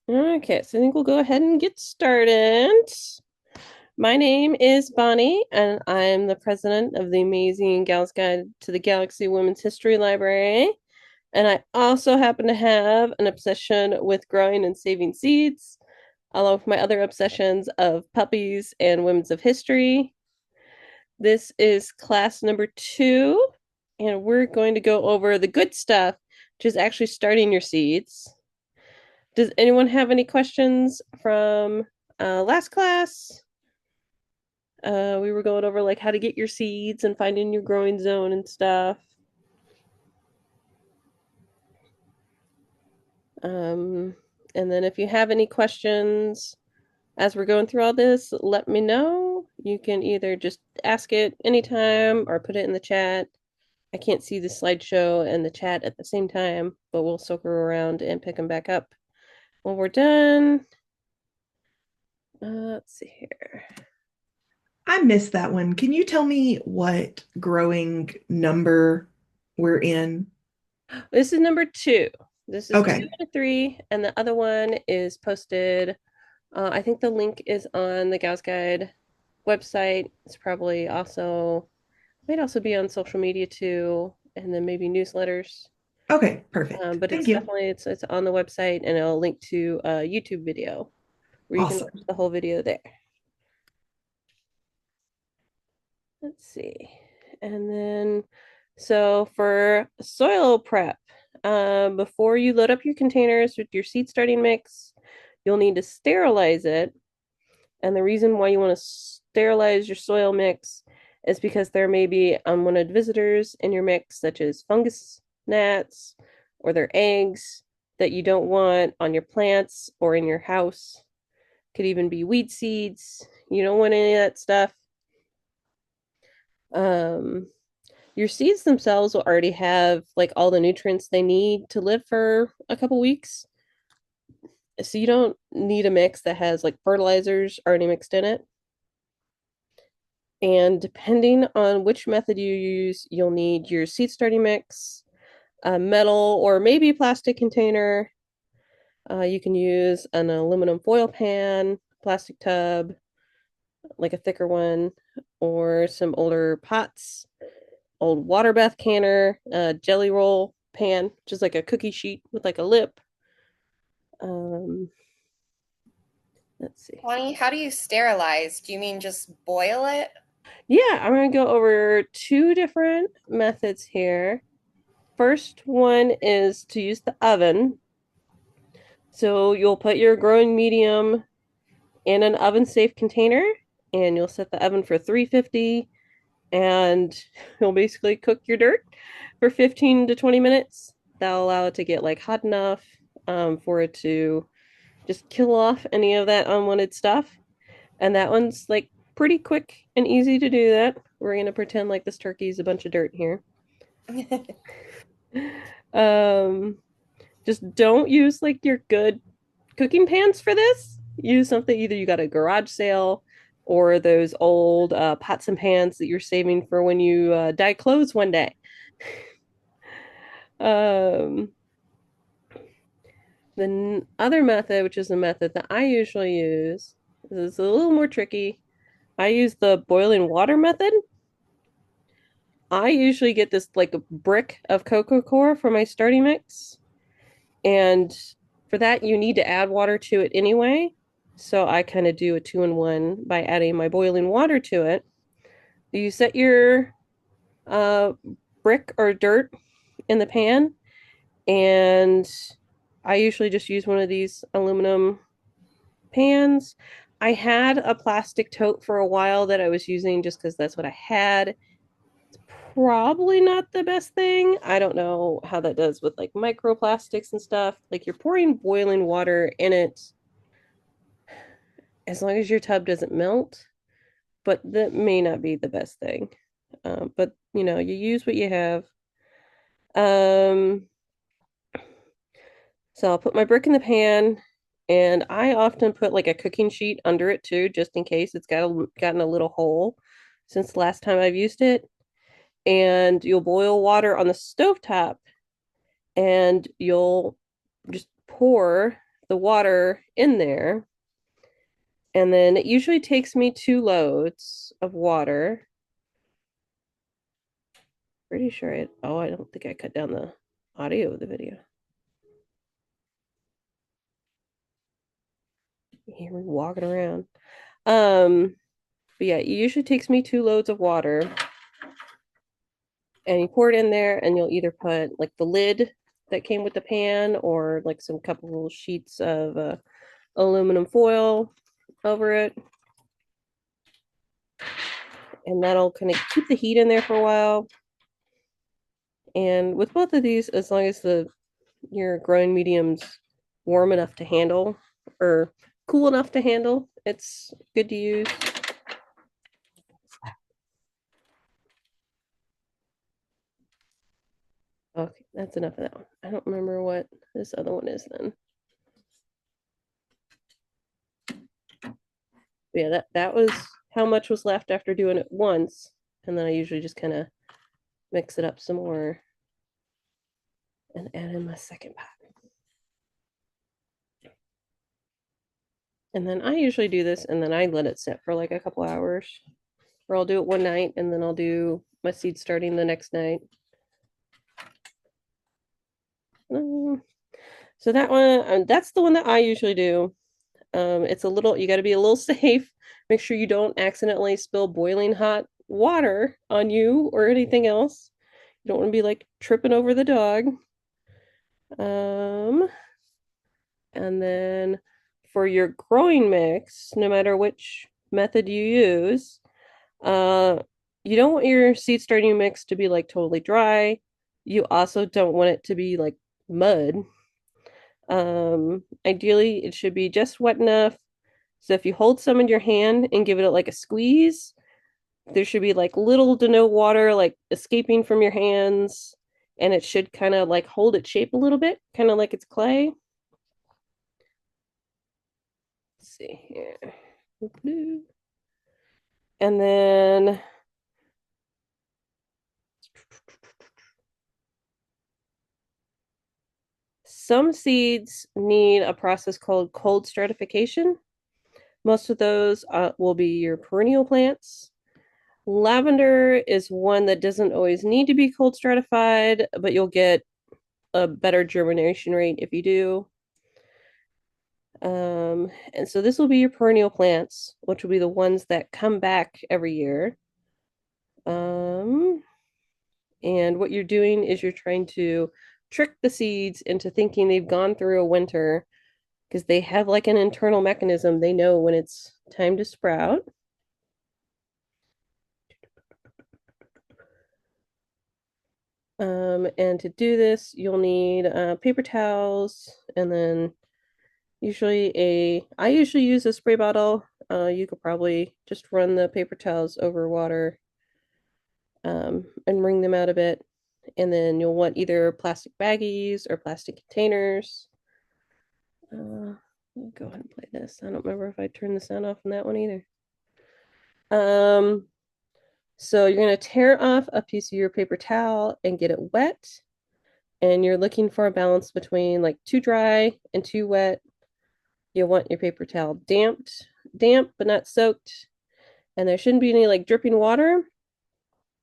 Okay, so I think we'll go ahead and get started. My name is Bonnie, and I'm the president of the Amazing Gals Guide to the Galaxy Women's History Library. And I also happen to have an obsession with growing and saving seeds, along with my other obsessions of puppies and women's of history. This is class number 2, and we're going to go over the good stuff, which is actually starting your seeds. Does anyone have any questions from last class? We were going over like how to get your seeds and finding your growing zone and stuff. Um, and then if you have any questions as we're going through all this, let me know. You can either just ask it anytime or put it in the chat. I can't see the slideshow and the chat at the same time, but we'll circle around and pick them back up when we're done. Let's see here. I missed that one. Can you tell me what growing number we're in? This is number 2. This is 2 Okay. out of 3, and the other one is posted. I think the link is on the Gauss Guide website. It's probably also might also be on social media too, and then maybe newsletters. Okay, perfect. But Thank it's you. definitely it's on the website, and it'll link to a YouTube video where you can watch Awesome. the whole video there. Let's see, and then so for soil prep, before you load up your containers with your seed starting mix, you'll need to sterilize it. And the reason why you want to sterilize your soil mix is because there may be unwanted visitors in your mix, such as fungus gnats or their eggs that you don't want on your plants or in your house. Could even be weed seeds. You don't want any of that stuff. Um, your seeds themselves will already have like all the nutrients they need to live for a couple weeks. So you don't need a mix that has like fertilizers already mixed in it. And depending on which method you use, you'll need your seed starting mix, a metal or maybe plastic container. You can use an aluminum foil pan, plastic tub, like a thicker one, or some older pots, old water bath canner, jelly roll pan, which is like a cookie sheet with like a lip. Um, let's see. Bonnie, how do you sterilize? Do you mean just boil it? Yeah, I'm going to go over 2 different methods here. First one is to use the oven. So you'll put your growing medium in an oven safe container and you'll set the oven for 350 and you'll basically cook your dirt for 15 to 20 minutes. That'll allow it to get like hot enough for it to just kill off any of that unwanted stuff. And that one's like pretty quick and easy to do that. We're going to pretend like this turkey is a bunch of dirt here. Um, just don't use like your good cooking pans for this. Use something either you got a garage sale or those old pots and pans that you're saving for when you dye clothes one day. Um, the other method, which is the method that I usually use, is a little more tricky. I use the boiling water method. I usually get this like a brick of cocoa coir for my starting mix. And for that, you need to add water to it anyway. So I kind of do a 2-in-1 by adding my boiling water to it. You set your uh, brick or dirt in the pan, and I usually just use one of these aluminum pans. I had a plastic tote for a while that I was using just because that's what I had. Probably not the best thing. I don't know how that does with like microplastics and stuff. Like you're pouring boiling water in it as long as your tub doesn't melt, but that may not be the best thing. But you know, you use what you have. Um, so I'll put my brick in the pan, and I often put like a cooking sheet under it too, just in case it's gotten a little hole since the last time I've used it. And you'll boil water on the stove top, and you'll just pour the water in there. And then it usually takes me 2 loads of water. Pretty sure I don't think I cut down the audio of the video. You hear me walking around. But yeah, it usually takes me 2 loads of water. And you pour it in there, and you'll either put like the lid that came with the pan or like some couple sheets of aluminum foil over it. And that'll kind of keep the heat in there for a while. And with both of these, as long as your growing medium's warm enough to handle or cool enough to handle, it's good to use. Okay, that's enough of that one. I don't remember what this other one is then. But yeah, that was how much was left after doing it once. And then I usually just kind of mix it up some more and add in my second pot. And then I usually do this and then I let it sit for like a couple hours. Or I'll do it one night and then I'll do my seed starting the next night. So that one, that's the one that I usually do. It's a little, you got to be a little safe. Make sure you don't accidentally spill boiling hot water on you or anything else. You don't want to be like tripping over the dog. And then for your growing mix, no matter which method you use, you don't want your seed starting mix to be like totally dry. You also don't want it to be like mud. Ideally, it should be just wet enough. So if you hold some in your hand and give it like a squeeze, there should be like little to no water like escaping from your hands, and it should kind of like hold its shape a little bit, kind of like it's clay. Let's see here. And then some seeds need a process called cold stratification. Most of those will be your perennial plants. Lavender is one that doesn't always need to be cold stratified, but you'll get a better germination rate if you do. And so this will be your perennial plants, which will be the ones that come back every year. And what you're doing is you're trying to trick the seeds into thinking they've gone through a winter because they have like an internal mechanism. They know when it's time to sprout. And to do this, you'll need paper towels and then I usually use a spray bottle. You could probably just run the paper towels over water and wring them out a bit. And then you'll want either plastic baggies or plastic containers. Let me go ahead and play this. I don't remember if I turned the sound off on that one either. So you're going to tear off a piece of your paper towel and get it wet. And you're looking for a balance between like too dry and too wet. You'll want your paper towel damp but not soaked. And there shouldn't be any like dripping water.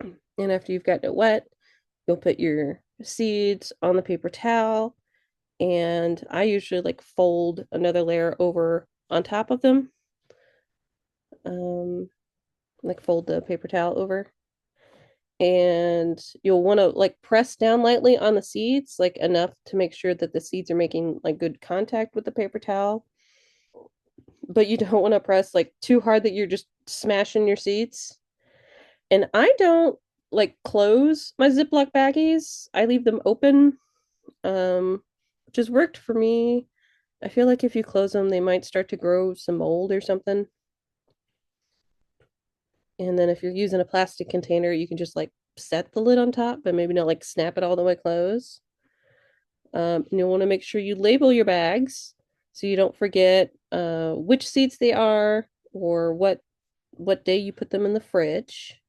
And after you've gotten it wet, you'll put your seeds on the paper towel. And I usually like fold another layer over on top of them. Like fold the paper towel over. And you'll want to like press down lightly on the seeds, like enough to make sure that the seeds are making like good contact with the paper towel. But you don't want to press like too hard that you're just smashing your seeds. And I don't like close my Ziploc baggies. I leave them open, which has worked for me. I feel like if you close them, they might start to grow some mold or something. And then if you're using a plastic container, you can just like set the lid on top, but maybe not like snap it all the way closed. And you'll want to make sure you label your bags so you don't forget which seeds they are or what day you put them in the fridge.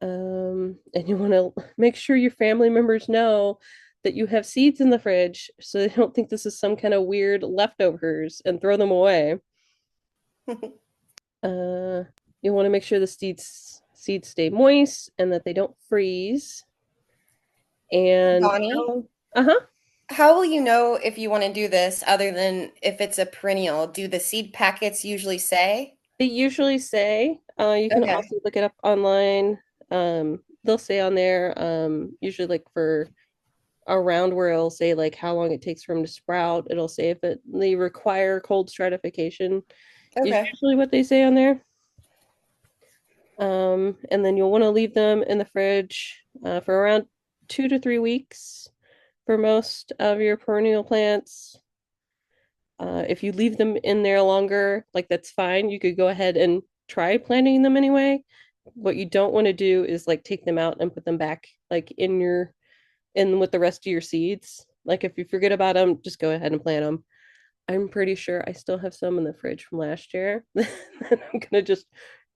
And you want to make sure your family members know that you have seeds in the fridge so they don't think this is some kind of weird leftovers and throw them away. Uh, you want to make sure the seeds stay moist and that they don't freeze. And Bonnie, uh-huh. how will you know if you want to do this other than if it's a perennial? Do the seed packets usually say? They usually say, you can Okay. also look it up online. They'll say on there, usually like for around where it'll say like how long it takes for them to sprout. It'll say if they require cold stratification is Okay. usually what they say on there. And then you'll want to leave them in the fridge for around 2 to 3 weeks for most of your perennial plants. If you leave them in there longer, like that's fine. You could go ahead and try planting them anyway. What you don't want to do is like take them out and put them back like in with the rest of your seeds. Like if you forget about them, just go ahead and plant them. I'm pretty sure I still have some in the fridge from last year. I'm gonna just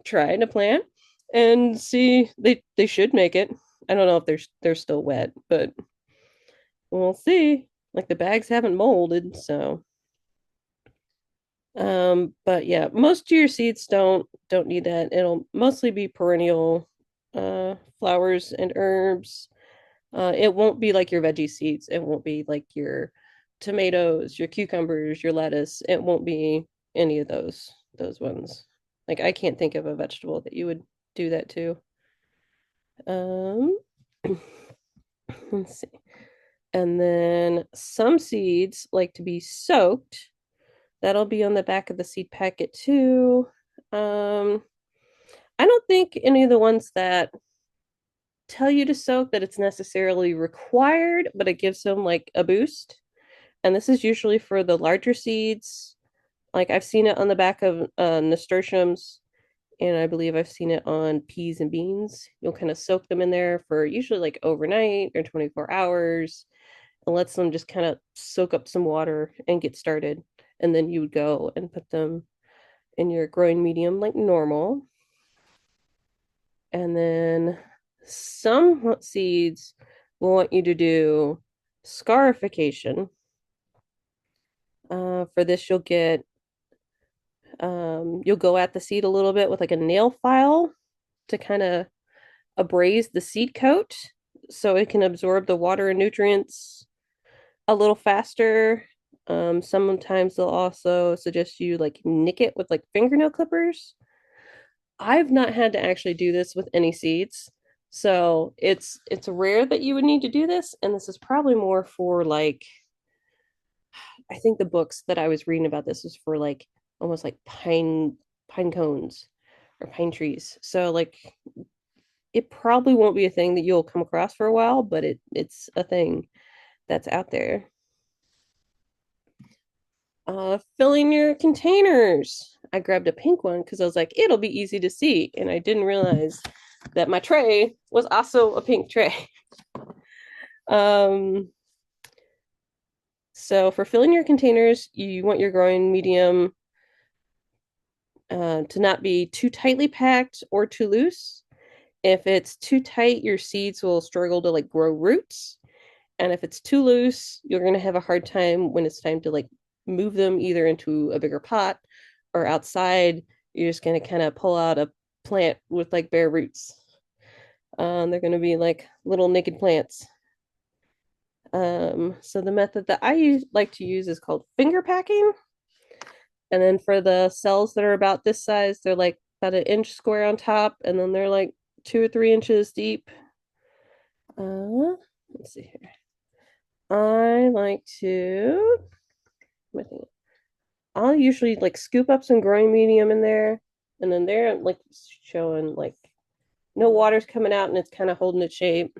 try to plant and see. They should make it. I don't know if they're still wet, but we'll see. Like the bags haven't molded, so but yeah, most of your seeds don't need that. It'll mostly be perennial flowers and herbs. It won't be like your veggie seeds. It won't be like your tomatoes, your cucumbers, your lettuce. It won't be any of those ones. Like I can't think of a vegetable that you would do that to. Um, let's see. And then some seeds like to be soaked. That'll be on the back of the seed packet too. Um, I don't think any of the ones that tell you to soak that it's necessarily required, but it gives them like a boost. And this is usually for the larger seeds. Like I've seen it on the back of nasturtiums, and I believe I've seen it on peas and beans. You'll kind of soak them in there for usually like overnight or 24 hours. It lets them just kind of soak up some water and get started. And then you would go and put them in your growing medium like normal. And then some seeds will want you to do scarification. For this, you'll go at the seed a little bit with like a nail file to kind of abrase the seed coat so it can absorb the water and nutrients a little faster. Sometimes they'll also suggest you like nick it with like fingernail clippers. I've not had to actually do this with any seeds. So it's rare that you would need to do this, and this is probably more for like I think the books that I was reading about this was for like almost like pine cones or pine trees. So like it probably won't be a thing that you'll come across for a while, but it's a thing that's out there. Filling your containers. I grabbed a pink one because I was like, it'll be easy to see, and I didn't realize that my tray was also a pink tray. Um, so for filling your containers, you want your growing medium to not be too tightly packed or too loose. If it's too tight, your seeds will struggle to like grow roots. And if it's too loose, you're going to have a hard time when it's time to like move them either into a bigger pot or outside. You're just going to kind of pull out a plant with like bare roots. They're going to be like little naked plants. So the method that like to use is called finger packing. And then for the cells that are about this size, they're like about an inch square on top, and then they're like 2 or 3 inches deep. Let's see here. I like to, I'll usually like scoop up some growing medium in there, and then they're like showing like no water's coming out and it's kind of holding its shape.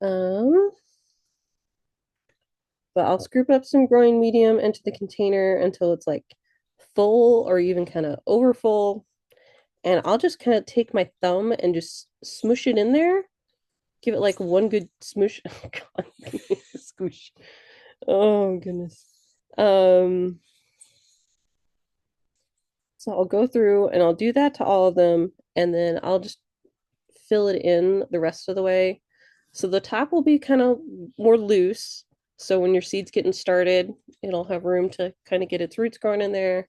Um, but I'll scoop up some growing medium into the container until it's like full or even kind of over full. And I'll just kind of take my thumb and just smoosh it in there. Give it like one good smoosh. Oh God, squish. Oh goodness. Um, so I'll go through and I'll do that to all of them, and then I'll just fill it in the rest of the way. So the top will be kind of more loose. So when your seed's getting started, it'll have room to kind of get its roots growing in there.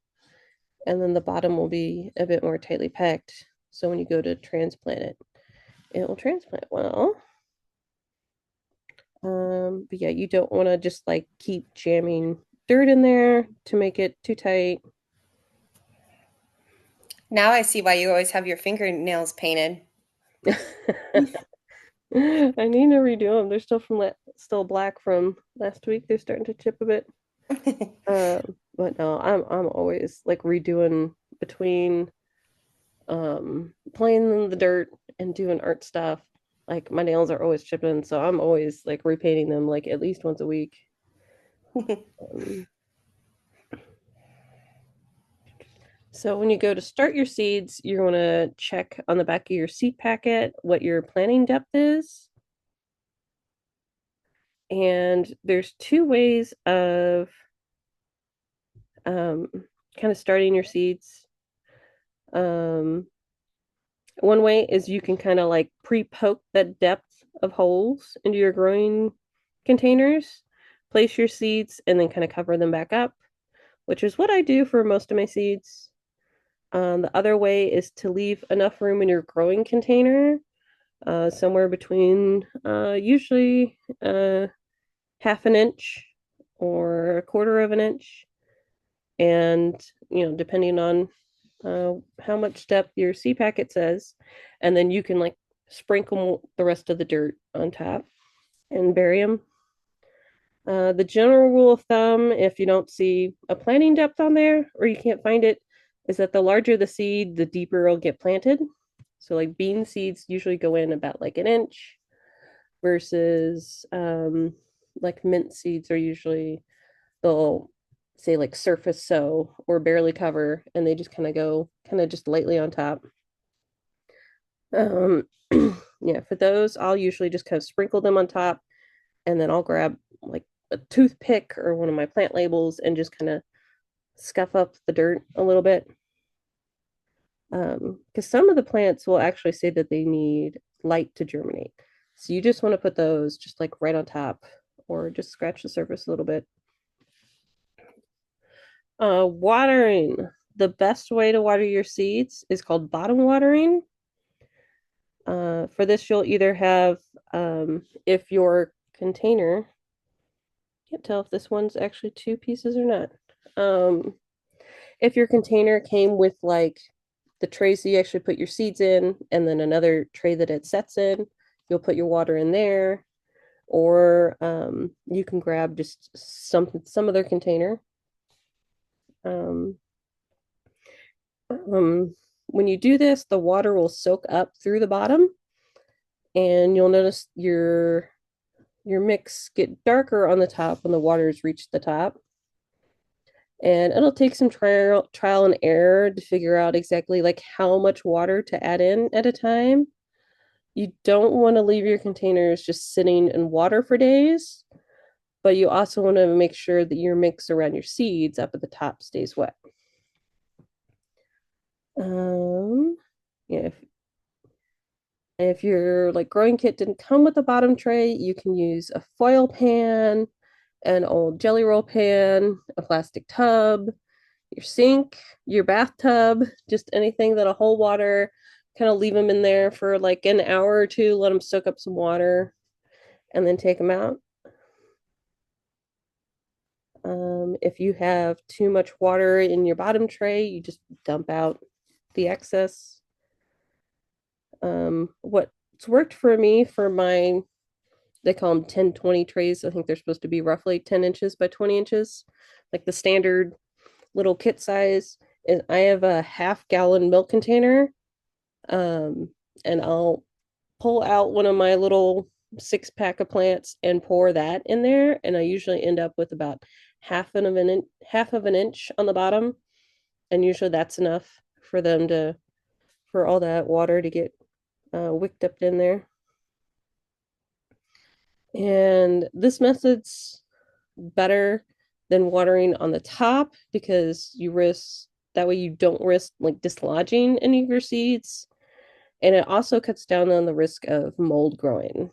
And then the bottom will be a bit more tightly packed. So when you go to transplant it, it will transplant well. But yeah, you don't want to just like keep jamming dirt in there to make it too tight. Now I see why you always have your fingernails painted. I need to redo them. They're still still black from last week. They're starting to chip a bit. But no, I'm always like redoing between playing in the dirt and doing art stuff. Like my nails are always chipping, so I'm always like repainting them like at least once a week. Um, so when you go to start your seeds, you're going to check on the back of your seed packet what your planting depth is. And there's two ways of um, kind of starting your seeds. Um, One way is you can kind of like pre-poke the depth of holes into your growing containers, place your seeds, and then kind of cover them back up, which is what I do for most of my seeds. The other way is to leave enough room in your growing container, somewhere between usually half an inch or a quarter of an inch, and depending on how much depth your seed packet says, and then you can like sprinkle the rest of the dirt on top and bury them. The general rule of thumb, if you don't see a planting depth on there or you can't find it, is that the larger the seed, the deeper it'll get planted. So, like bean seeds usually go in about like an inch, versus like mint seeds are usually they'll say like surface sow or barely cover, and they just kind of go kind of just lightly on top. Um, yeah, for those, I'll usually just kind of sprinkle them on top, and then I'll grab like a toothpick or one of my plant labels and just kind of scuff up the dirt a little bit. Because some of the plants will actually say that they need light to germinate. So you just want to put those just like right on top or just scratch the surface a little bit. Watering. The best way to water your seeds is called bottom watering. For this, you'll either have, if your container, can't tell if this one's actually two pieces or not. If your container came with like the trays that you actually put your seeds in, and then another tray that it sets in, you'll put your water in there, or you can grab just some other container. Um, when you do this, the water will soak up through the bottom, and you'll notice your mix get darker on the top when the water's reached the top. And it'll take some trial and error to figure out exactly like how much water to add in at a time. You don't want to leave your containers just sitting in water for days, but you also want to make sure that your mix around your seeds up at the top stays wet. Yeah, if your like growing kit didn't come with a bottom tray, you can use a foil pan, an old jelly roll pan, a plastic tub, your sink, your bathtub, just anything that'll hold water. Kind of leave them in there for like an hour or two, let them soak up some water, and then take them out. If you have too much water in your bottom tray, you just dump out the excess. What's worked for me for my, they call them 10-20 trays. I think they're supposed to be roughly 10 inches by 20 inches, like the standard little kit size. Is I have a half-gallon milk container, and I'll pull out one of my little 6-pack of plants and pour that in there, and I usually end up with about half of an inch on the bottom, and usually that's enough for them to for all that water to get wicked up in there. And this method's better than watering on the top because that way you don't risk like dislodging any of your seeds. And it also cuts down on the risk of mold growing.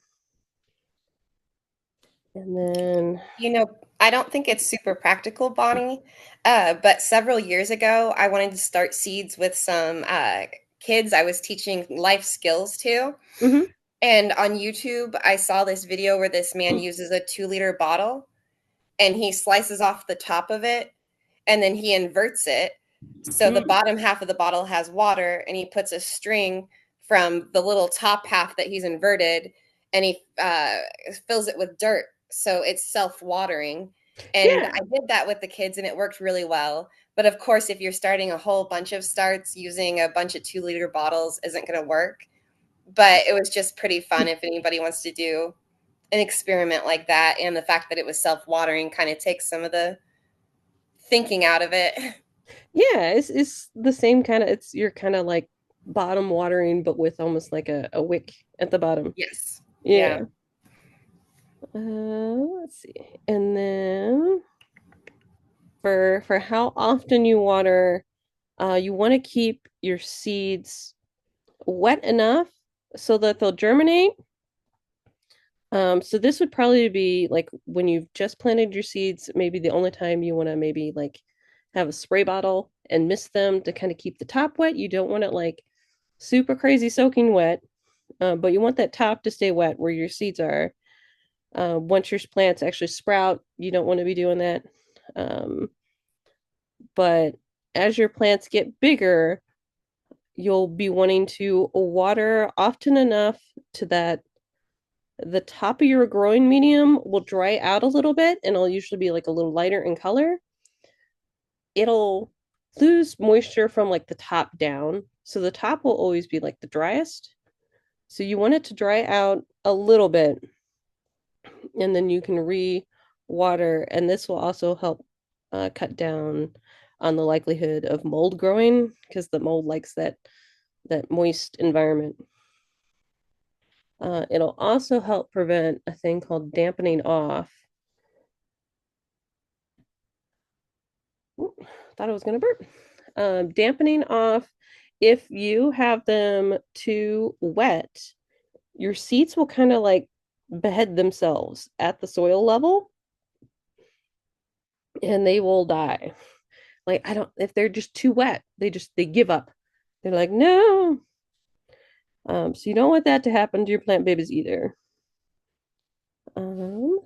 And then, You know, I don't think it's super practical, Bonnie, but several years ago, I wanted to start seeds with some kids I was teaching life skills to. mhm. And on YouTube, I saw this video where this man uses a 2 liter bottle and he slices off the top of it and then he inverts it. So the Mm. bottom half of the bottle has water and he puts a string from the little top half that he's inverted and he fills it with dirt. So it's self watering. And Yeah, I did that with the kids and it worked really well. But of course, if you're starting a whole bunch of starts, using a bunch of 2 liter bottles isn't going to work. But it was just pretty fun if anybody wants to do an experiment like that. And the fact that it was self watering kind of takes some of the thinking out of it. yeah, it's the same kind of, it's you're kind of like bottom watering, but with almost like a wick at the bottom. Yes. Yeah. Yeah. Let's see. And then for how often you water, you want to keep your seeds wet enough so that they'll germinate. So this would probably be like when you've just planted your seeds, maybe the only time you want to maybe like have a spray bottle and mist them to kind of keep the top wet. You don't want it like super crazy soaking wet, but you want that top to stay wet where your seeds are. Once your plants actually sprout, you don't want to be doing that. Um, but as your plants get bigger, you'll be wanting to water often enough to that the top of your growing medium will dry out a little bit and it'll usually be like a little lighter in color. It'll lose moisture from like the top down. So the top will always be like the driest. So you want it to dry out a little bit and then you can re-water. And this will also help cut down on the likelihood of mold growing because the mold likes that moist environment. It'll also help prevent a thing called dampening off. Ooh, thought I was going to burp. Dampening off, if you have them too wet, your seeds will kind of like behead themselves at the soil level and they will die. Like, I don't, if they're just too wet, they give up. They're like, no. So you don't want that to happen to your plant babies either. Um,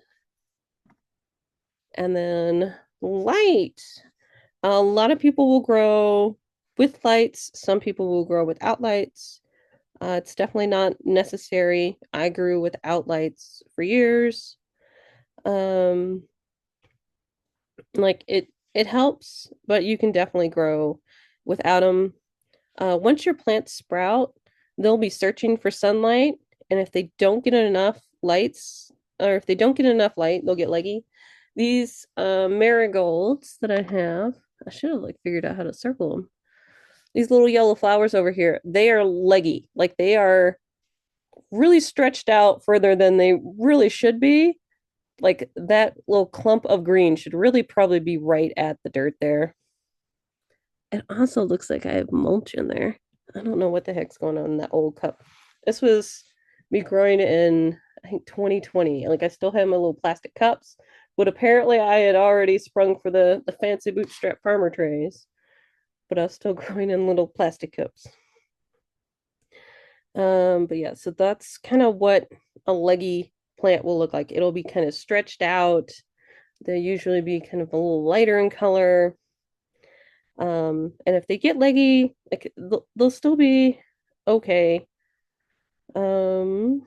and then light. A lot of people will grow with lights. Some people will grow without lights. It's definitely not necessary. I grew without lights for years. Um, like it helps, but you can definitely grow without them. Once your plants sprout, they'll be searching for sunlight, and if they don't get enough lights, or if they don't get enough light, they'll get leggy. These marigolds that I have, I should have like figured out how to circle them. These little yellow flowers over here, they are leggy. Like they are really stretched out further than they really should be. Like that little clump of green should really probably be right at the dirt there. It also looks like I have mulch in there. I don't know what the heck's going on in that old cup. This was me growing in, I think, 2020. Like I still have my little plastic cups, but apparently I had already sprung for the fancy bootstrap farmer trays, but I was still growing in little plastic cups. But yeah, so that's kind of what a leggy plant will look like. It'll be kind of stretched out. They'll usually be kind of a little lighter in color. And if they get leggy, like they'll still be okay. Um,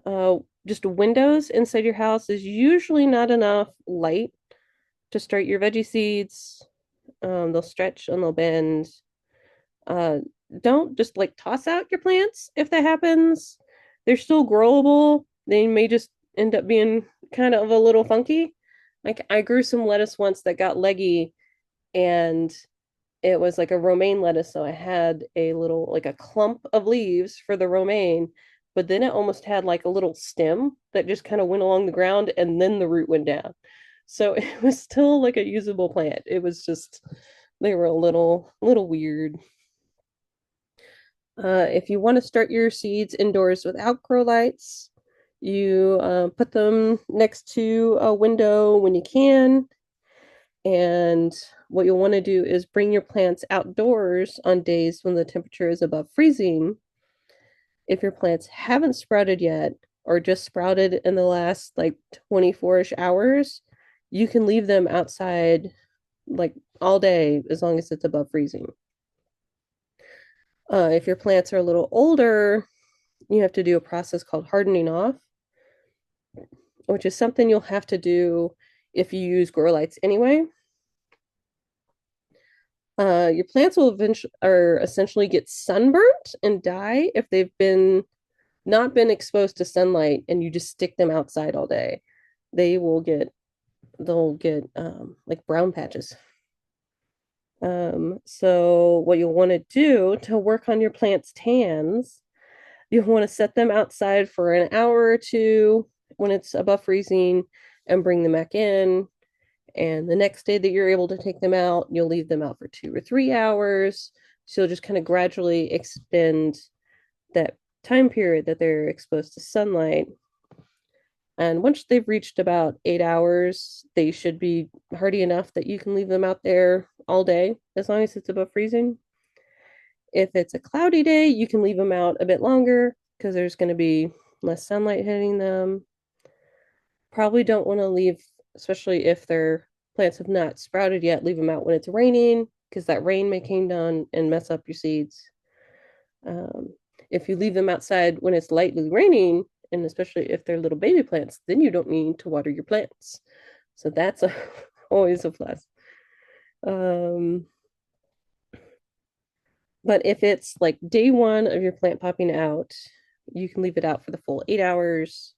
uh, just windows inside your house is usually not enough light to start your veggie seeds. They'll stretch and they'll bend. Uh, don't just like toss out your plants if that happens. They're still growable. They may just end up being kind of a little funky. Like I grew some lettuce once that got leggy and it was like a romaine lettuce. So I had a little like a clump of leaves for the romaine, but then it almost had like a little stem that just kind of went along the ground and then the root went down. So it was still like a usable plant. It was just they were a little weird. If you want to start your seeds indoors without grow lights, You put them next to a window when you can. And what you'll want to do is bring your plants outdoors on days when the temperature is above freezing. If your plants haven't sprouted yet or just sprouted in the last like 24-ish hours, you can leave them outside like all day as long as it's above freezing. If your plants are a little older, you have to do a process called hardening off, which is something you'll have to do if you use grow lights anyway. Your plants will eventually or essentially get sunburnt and die if they've been not been exposed to sunlight and you just stick them outside all day. They will get they'll get like brown patches. So what you'll want to do to work on your plants' tans, you'll want to set them outside for an hour or two when it's above freezing and bring them back in. And the next day that you're able to take them out, you'll leave them out for 2 or 3 hours. So you'll just kind of gradually extend that time period that they're exposed to sunlight. And once they've reached about 8 hours, they should be hardy enough that you can leave them out there all day as long as it's above freezing. If it's a cloudy day, you can leave them out a bit longer because there's going to be less sunlight hitting them. Probably don't want to leave, especially if their plants have not sprouted yet, leave them out when it's raining because that rain may come down and mess up your seeds. Um, if you leave them outside when it's lightly raining, and especially if they're little baby plants, then you don't need to water your plants. So that's always a plus. But if it's like day one of your plant popping out, you can leave it out for the full 8 hours.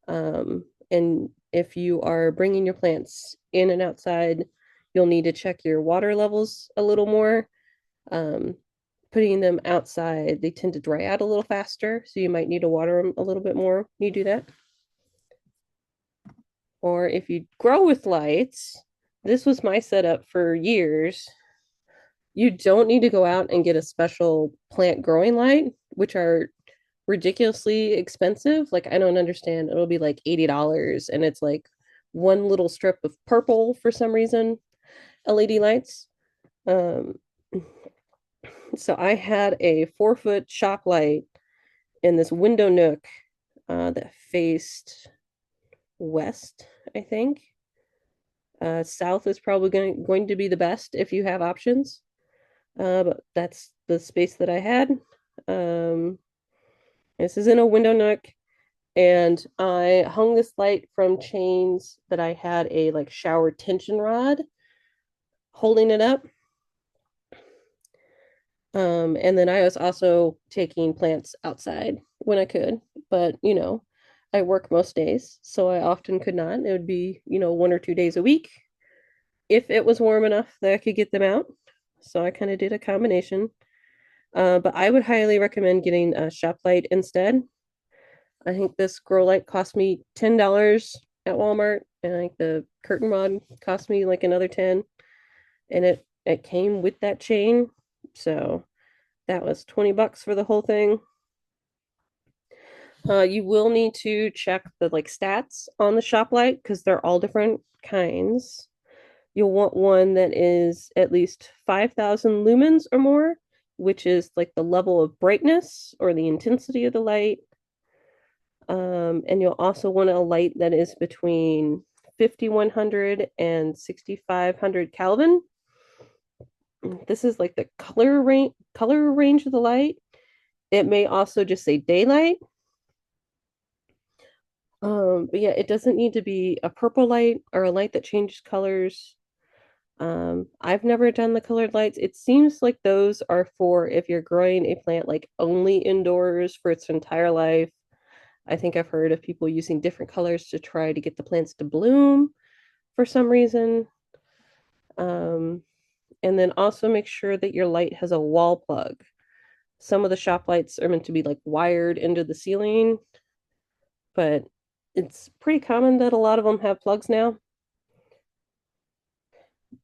And if you are bringing your plants in and outside, you'll need to check your water levels a little more. Putting them outside, they tend to dry out a little faster, so you might need to water them a little bit more. You do that. Or if you grow with lights, this was my setup for years. You don't need to go out and get a special plant growing light, which are ridiculously expensive. Like, I don't understand. It'll be like $80 and it's like one little strip of purple for some reason, LED lights. So I had a 4-foot shop light in this window nook that faced west, I think. South is probably going to be the best if you have options. But that's the space that I had. This is in a window nook, and I hung this light from chains that I had a like shower tension rod holding it up. And then I was also taking plants outside when I could, but I work most days, so I often could not. It would be, 1 or 2 days a week if it was warm enough that I could get them out. So I kind of did a combination. But I would highly recommend getting a shop light instead. I think this grow light cost me $10 at Walmart, and I think the curtain rod cost me like another 10, and it came with that chain. So that was $20 for the whole thing. You will need to check the like stats on the shop light because they're all different kinds. You'll want one that is at least 5,000 lumens or more, which is like the level of brightness or the intensity of the light. And you'll also want a light that is between 5,100 and 6,500 Kelvin. This is like the color range of the light. It may also just say daylight. But yeah, it doesn't need to be a purple light or a light that changes colors. I've never done the colored lights. It seems like those are for if you're growing a plant like only indoors for its entire life. I think I've heard of people using different colors to try to get the plants to bloom for some reason. And then also make sure that your light has a wall plug. Some of the shop lights are meant to be like wired into the ceiling, but it's pretty common that a lot of them have plugs now.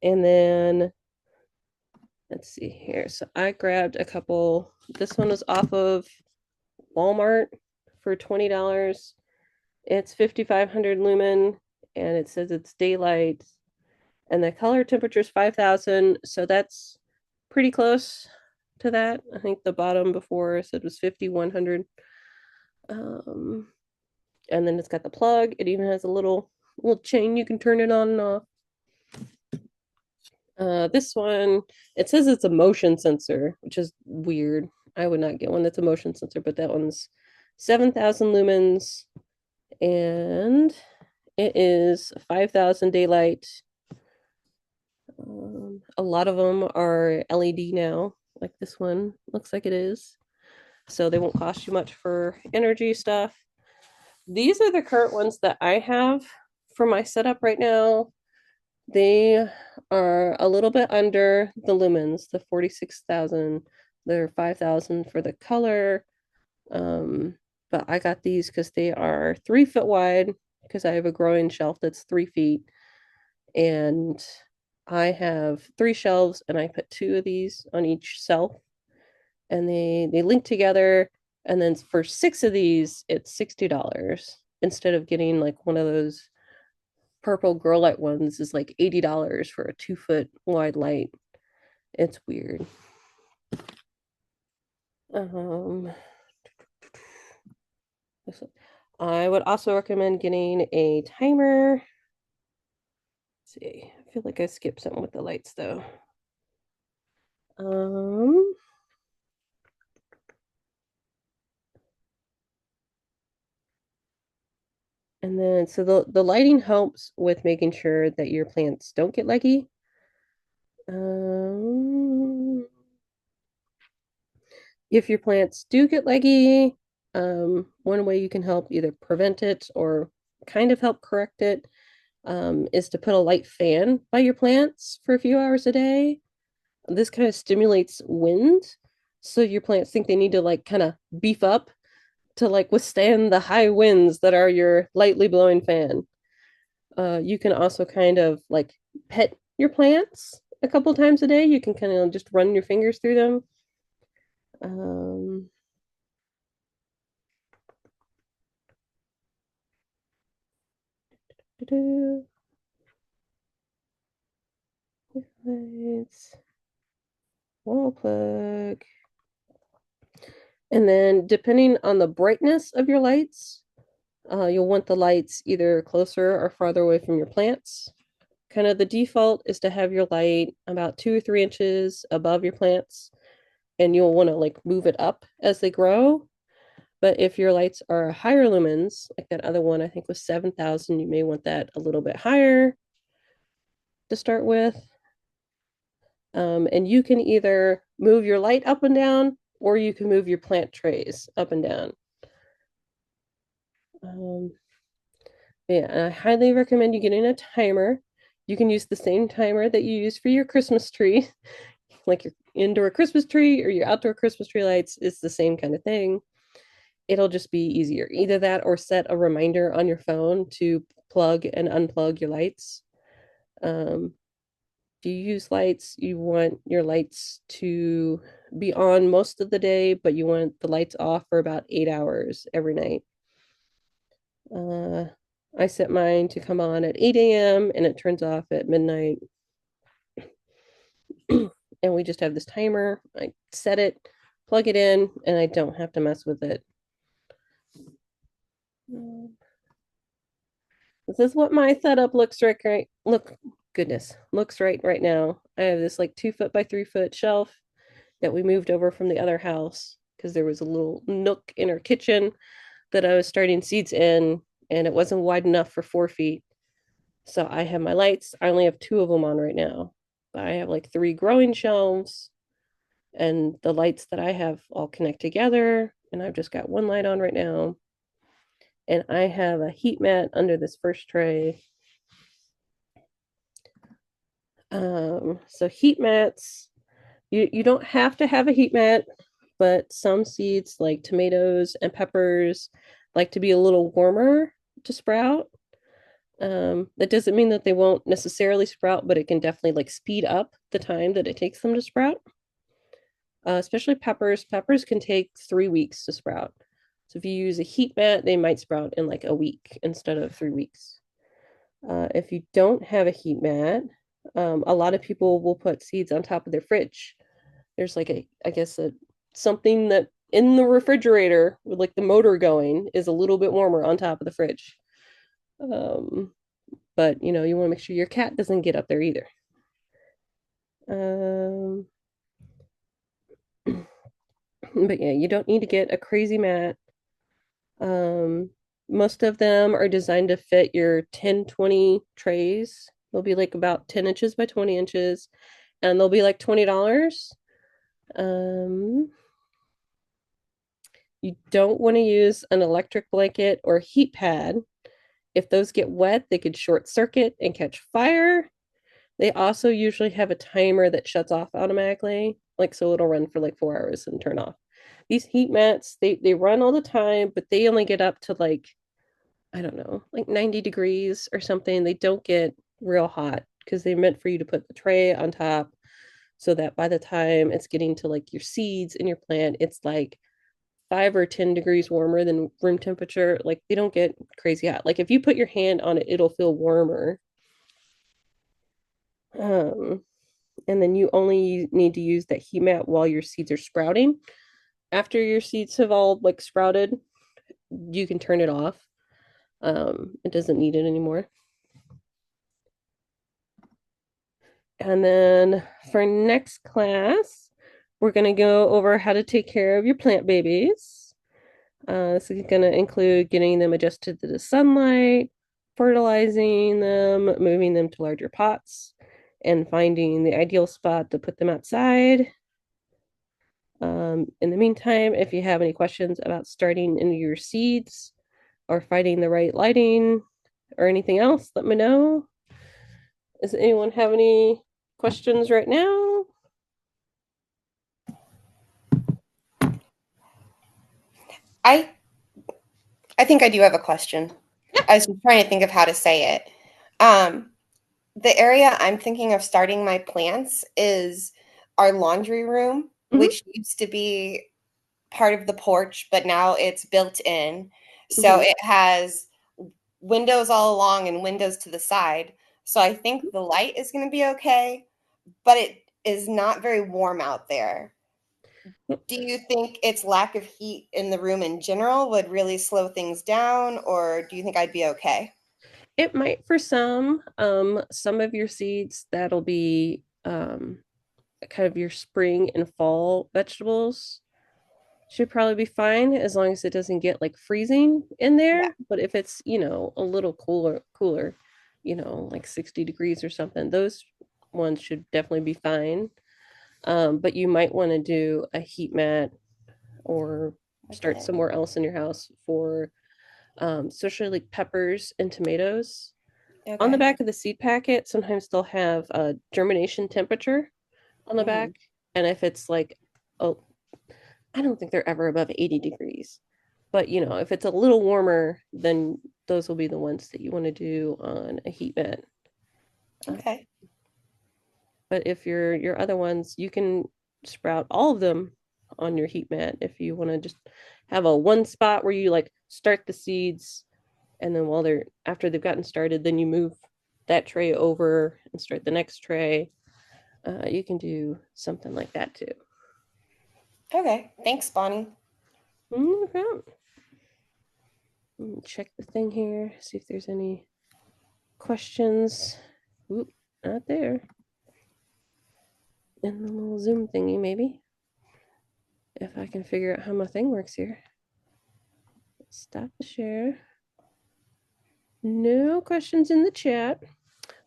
And then let's see here. So I grabbed a couple. This one was off of Walmart for $20. It's 5,500 lumen, and it says it's daylight, and the color temperature is 5,000, so that's pretty close to that. I think the bottom before said was 5,100. Um, and then it's got the plug. It even has a little chain you can turn it on and off. This one, it says it's a motion sensor, which is weird. I would not get one that's a motion sensor, but that one's 7,000 lumens, and it is 5,000 daylight. A lot of them are LED now, like this one looks like it is. So they won't cost you much for energy stuff. These are the current ones that I have for my setup right now. They are a little bit under the lumens, the 46,000. They're 5,000 for the color. But I got these because they are 3 foot wide because I have a growing shelf that's 3 feet. And I have 3 shelves and I put two of these on each shelf and they link together. And then for 6 of these, it's $60 instead of getting like one of those purple grow light ones is like $80 for a 2 foot wide light. It's weird. I would also recommend getting a timer. Let's see, I feel like I skipped something with the lights though. And then, so the lighting helps with making sure that your plants don't get leggy. If your plants do get leggy, one way you can help either prevent it or kind of help correct it is to put a light fan by your plants for a few hours a day. This kind of stimulates wind, so your plants think they need to like kind of beef up to like withstand the high winds that are your lightly blowing fan. You can also kind of like pet your plants a couple times a day. You can kind of just run your fingers through them. Um, lights, wall plug. And then depending on the brightness of your lights, you'll want the lights either closer or farther away from your plants. Kind of the default is to have your light about 2 or 3 inches above your plants, and you'll want to like move it up as they grow. But if your lights are higher lumens, like that other one I think was 7,000, you may want that a little bit higher to start with. And you can either move your light up and down, or you can move your plant trays up and down. Yeah, I highly recommend you getting a timer. You can use the same timer that you use for your Christmas tree, like your indoor Christmas tree or your outdoor Christmas tree lights. It's the same kind of thing. It'll just be easier. Either that or set a reminder on your phone to plug and unplug your lights. If you use lights, you want your lights to be on most of the day, but you want the lights off for about 8 hours every night. I set mine to come on at 8 a.m. and it turns off at midnight. And we just have this timer. I set it, plug it in, and I don't have to mess with it. This is what my setup looks like looks right now. I have this like 2 foot by 3 foot shelf that we moved over from the other house because there was a little nook in our kitchen that I was starting seeds in, and it wasn't wide enough for 4 feet. So I have my lights. I only have two of them on right now, but I have like 3 growing shelves, and the lights that I have all connect together. And I've just got one light on right now. And I have a heat mat under this first tray. So heat mats, you don't have to have a heat mat, but some seeds like tomatoes and peppers like to be a little warmer to sprout. That doesn't mean that they won't necessarily sprout, but it can definitely like speed up the time that it takes them to sprout. Especially peppers. Peppers can take 3 weeks to sprout. So if you use a heat mat, they might sprout in like a week instead of 3 weeks. If you don't have a heat mat, a lot of people will put seeds on top of their fridge. There's like I guess something that in the refrigerator with like the motor going is a little bit warmer on top of the fridge. But you want to make sure your cat doesn't get up there either. Um, but yeah, you don't need to get a crazy mat. Most of them are designed to fit your 10-20 trays. They'll be like about 10 inches by 20 inches, and they'll be like $20. Um, you don't want to use an electric blanket or heat pad. If those get wet, they could short circuit and catch fire. They also usually have a timer that shuts off automatically, like so it'll run for like 4 hours and turn off. These heat mats, they run all the time, but they only get up to like, I don't know, like 90 degrees or something. They don't get real hot because they're meant for you to put the tray on top so that by the time it's getting to like your seeds in your plant, it's like 5 or 10 degrees warmer than room temperature. Like they don't get crazy hot. Like if you put your hand on it, it'll feel warmer. Um, and then you only need to use that heat mat while your seeds are sprouting. After your seeds have all like sprouted, you can turn it off. It doesn't need it anymore. And then for next class, we're going to go over how to take care of your plant babies. This is going to include getting them adjusted to the sunlight, fertilizing them, moving them to larger pots, and finding the ideal spot to put them outside. In the meantime, if you have any questions about starting into your seeds or finding the right lighting or anything else, let me know. Does anyone have any questions right now? I think I do have a question. I was trying to think of how to say it. The area I'm thinking of starting my plants is our laundry room, which used to be part of the porch, but now it's built in. So it has windows all along and windows to the side. So I think the light is going to be okay, but it is not very warm out there. Do you think its lack of heat in the room in general would really slow things down, or do you think I'd be okay? It might for some. Some of your seeds that'll be kind of your spring and fall vegetables should probably be fine as long as it doesn't get like freezing in there. Yeah. But if it's, a little cooler, like 60 degrees or something, those ones should definitely be fine. But you might want to do a heat mat or start Okay. somewhere else in your house for especially like peppers and tomatoes. On the Okay. back of the seed packet, sometimes they'll have a germination temperature on the back. And if it's like, oh, I don't think they're ever above 80 degrees. But if it's a little warmer, then those will be the ones that you want to do on a heat mat. Okay. But if your other ones, you can sprout all of them on your heat mat if you want to just have a one spot where you like start the seeds, and then after they've gotten started, then you move that tray over and start the next tray. You can do something like that too. Okay. Thanks, Bonnie. Okay. Check the thing here, see if there's any questions. Oop, not there. In the little Zoom thingy, maybe. If I can figure out how my thing works here. Stop the share. No questions in the chat.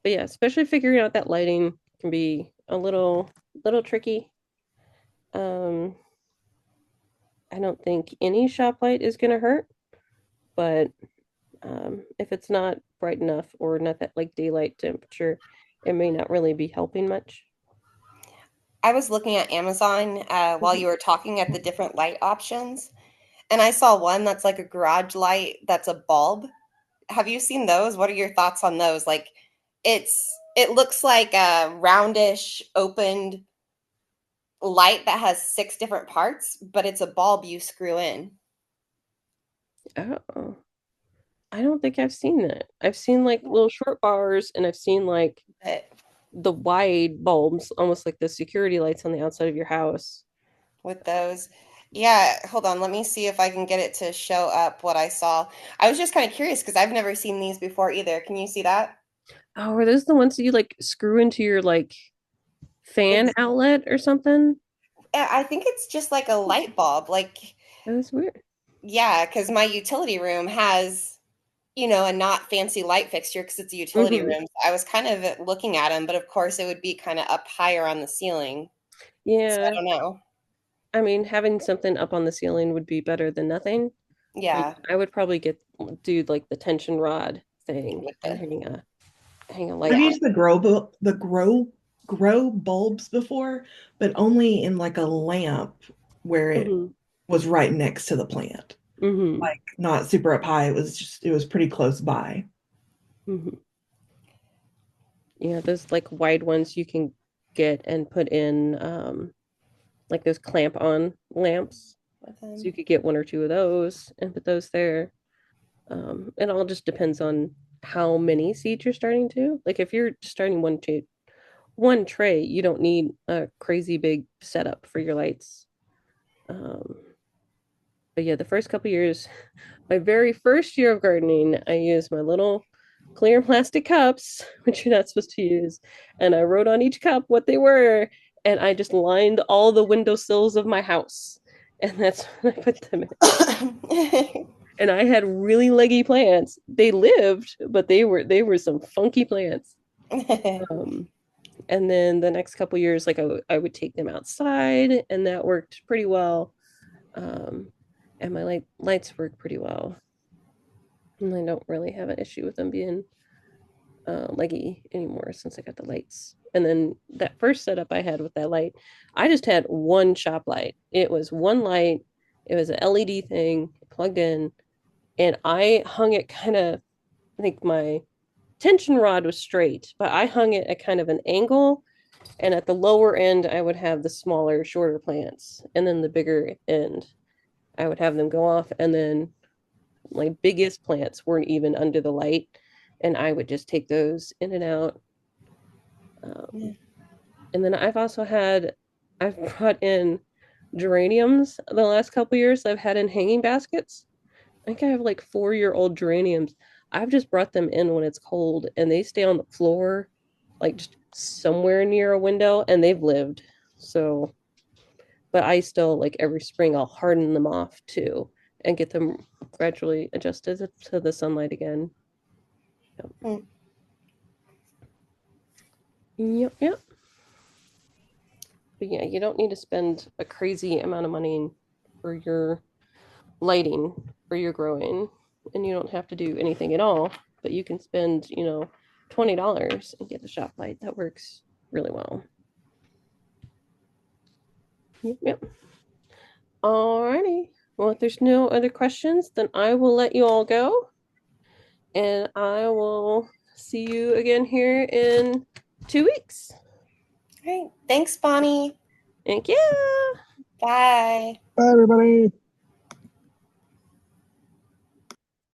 But yeah, especially figuring out that lighting can be a little tricky. I don't think any shop light is gonna hurt, but if it's not bright enough or not that like daylight temperature, it may not really be helping much. I was looking at Amazon while you were talking at the different light options, and I saw one that's like a garage light that's a bulb. Have you seen those? What are your thoughts on those? Like, it looks like a roundish opened light that has 6 different parts, but it's a bulb you screw in. Oh, I don't think I've seen that. I've seen like little short bars, and I've seen like But the wide bulbs, almost like the security lights on the outside of your house. with those, yeah, hold on, let me see if I can get it to show up what I saw. I was just kind of curious because I've never seen these before either. Can you see that? Oh, are those the ones that you like screw into your like fan It's, outlet or something? I think it's just like a light bulb. Like, That's weird. yeah, because my utility room has, a not fancy light fixture because it's a utility Hmm. room. So I was kind of looking at them, but of course it would be kind of up higher on the ceiling. So I Yeah. don't know. I mean, having something up on the ceiling would be better than nothing. Like Yeah, I would probably do like the tension rod thing with and the hang a I've light. yeah. used the grow bulbs before, but only in like a lamp where it Hmm. was right next to the plant. Hmm. Like not super up high. It was pretty close by. Hmm. Yeah, those like wide ones you can get and put in like those clamp on lamps. With So you them. could get one or two of those and put those there. It all just depends on how many seeds you're starting to. Like if you're starting one tray, you don't need a crazy big setup for your lights. Um, but yeah, the first couple years, my very first year of gardening, I used my little clear plastic cups, which you're not supposed to use, and I wrote on each cup what they were, and I just lined all the windowsills of my house, and that's when I put them in. And I had really leggy plants. They lived, but they were some funky plants. Um, and then the next couple years, like I would take them outside, and that worked pretty well. Um, and my lights work pretty well, and I don't really have an issue with them being leggy anymore since I got the lights. And then that first setup I had with that light, I just had one shop light. It was one light. It was an LED thing plugged in, and I hung it kind of. I think my tension rod was straight, but I hung it at kind of an angle. And at the lower end, I would have the smaller, shorter plants. And then the bigger end, I would have them go off. And then my biggest plants weren't even under the light. And I would just take those in and out. Um, and then I've brought in geraniums the last couple years. I've had in hanging baskets. I think I have like 4-year-old geraniums. I've just brought them in when it's cold and they stay on the floor, like just somewhere near a window, and they've lived. So, but I still like every spring I'll harden them off too and get them gradually adjusted to the sunlight again. Yep. Hmm. Yep, yep. But yeah, you don't need to spend a crazy amount of money for your lighting for your growing, and you don't have to do anything at all, but you can spend, $20 and get a shop light that works really well. Yep, yep. Alrighty. Well, if there's no other questions, then I will let you all go, and I will see you again here in 2 weeks. All right. Thanks, Bonnie. Thank you. Bye. Bye, everybody.